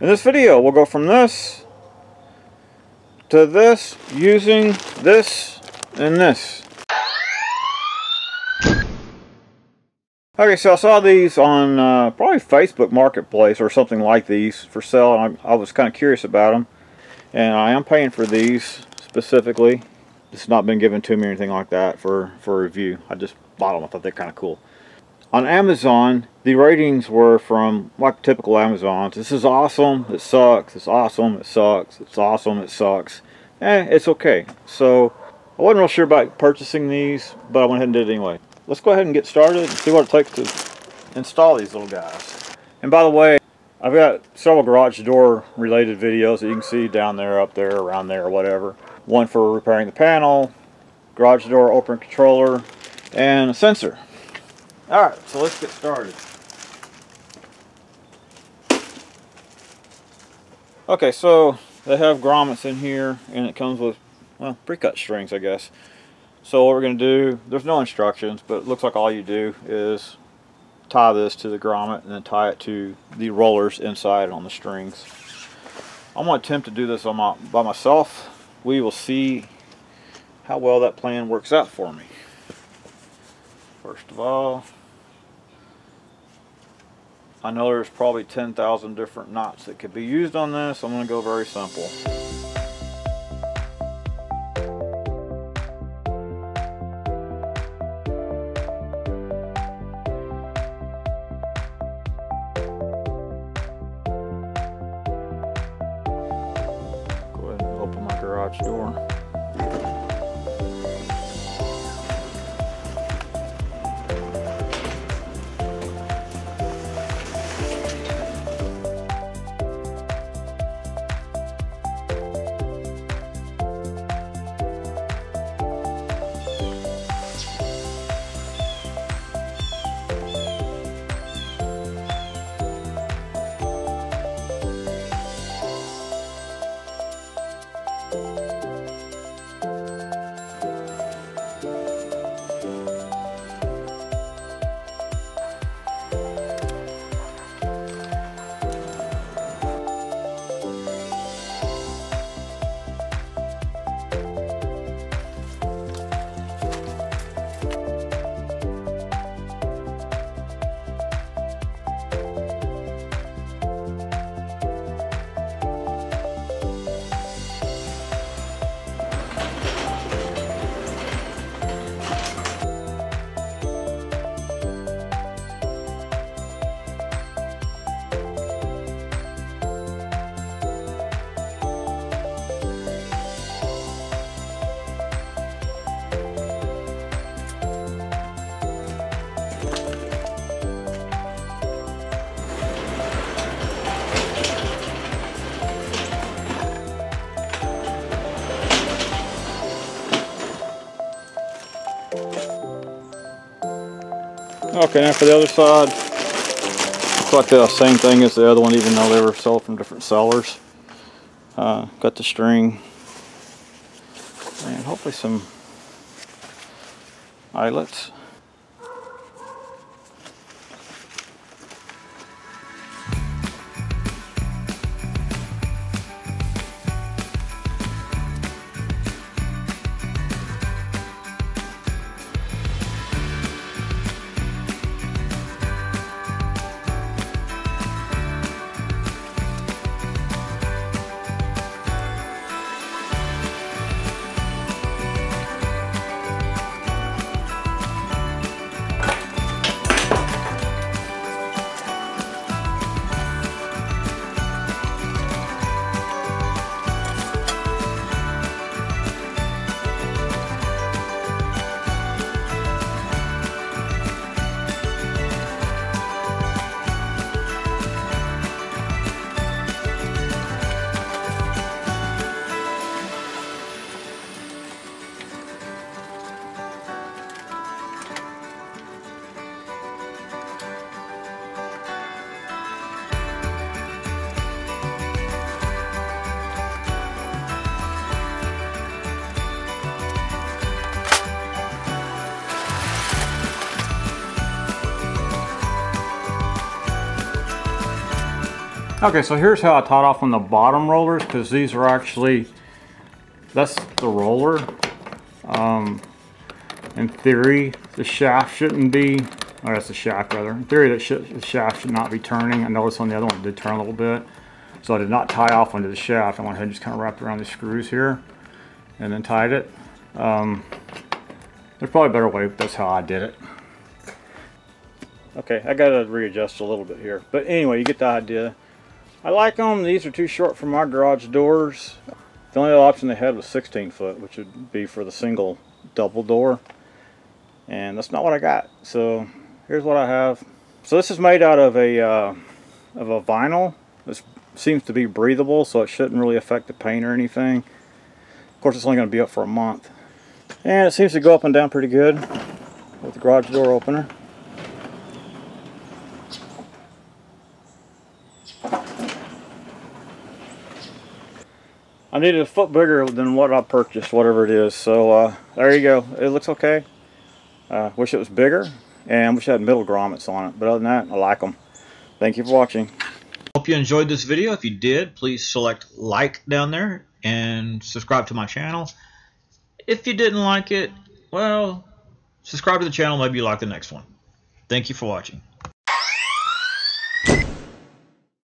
In this video, we'll go from this to this using this and this. Okay, so I saw these on probably Facebook Marketplace or something like these for sale, and I was kind of curious about them. And I am paying for these specifically. It's not been given to me or anything like that for a review. I just bought them. I thought they're kind of cool. On Amazon, the ratings were from like typical Amazons. This is awesome, it sucks, it's awesome, it sucks, it's awesome, it sucks. It's okay. So I wasn't real sure about purchasing these, but I went ahead and did it anyway. Let's go ahead and get started and see what it takes to install these little guys. And by the way, I've got several garage door related videos that you can see down there, up there, around there, whatever. One for repairing the panel, garage door opener controller, and a sensor. Alright, so let's get started. Okay, so they have grommets in here, and it comes with, well, pre-cut strings, I guess. So what we're going to do, there's no instructions, but it looks like all you do is tie this to the grommet and then tie it to the rollers inside on the strings. I'm going to attempt to do this by myself. We will see how well that plan works out for me. First of all, I know there's probably 10,000 different knots that could be used on this. I'm going to go very simple. Go ahead and open my garage door. Okay, now for the other side, it's like the same thing as the other one, even though they were sold from different sellers. Got the string and hopefully some eyelets. Okay, so here's how I tied off on the bottom rollers, because these are actually, that's the roller. In theory, the shaft shouldn't be, or that's the shaft rather. In theory, the shaft should not be turning. I noticed on the other one it did turn a little bit. So I did not tie off onto the shaft. I went ahead and just kind of wrapped around the screws here and then tied it. There's probably a better way, but that's how I did it. Okay, I gotta readjust a little bit here. But anyway, you get the idea. I like them. These are too short for my garage doors. The only other option they had was 16 foot, which would be for the single double door. And that's not what I got. So here's what I have. So this is made out of a vinyl. This seems to be breathable, so it shouldn't really affect the paint or anything. Of course, it's only going to be up for a month. And it seems to go up and down pretty good with the garage door opener. I needed a foot bigger than what I purchased, whatever it is. So there you go. It looks okay. Wish it was bigger, and wish it had middle grommets on it. But other than that, I like them. Thank you for watching. Hope you enjoyed this video. If you did, please select like down there and subscribe to my channel. If you didn't like it, well, subscribe to the channel. Maybe you like the next one. Thank you for watching.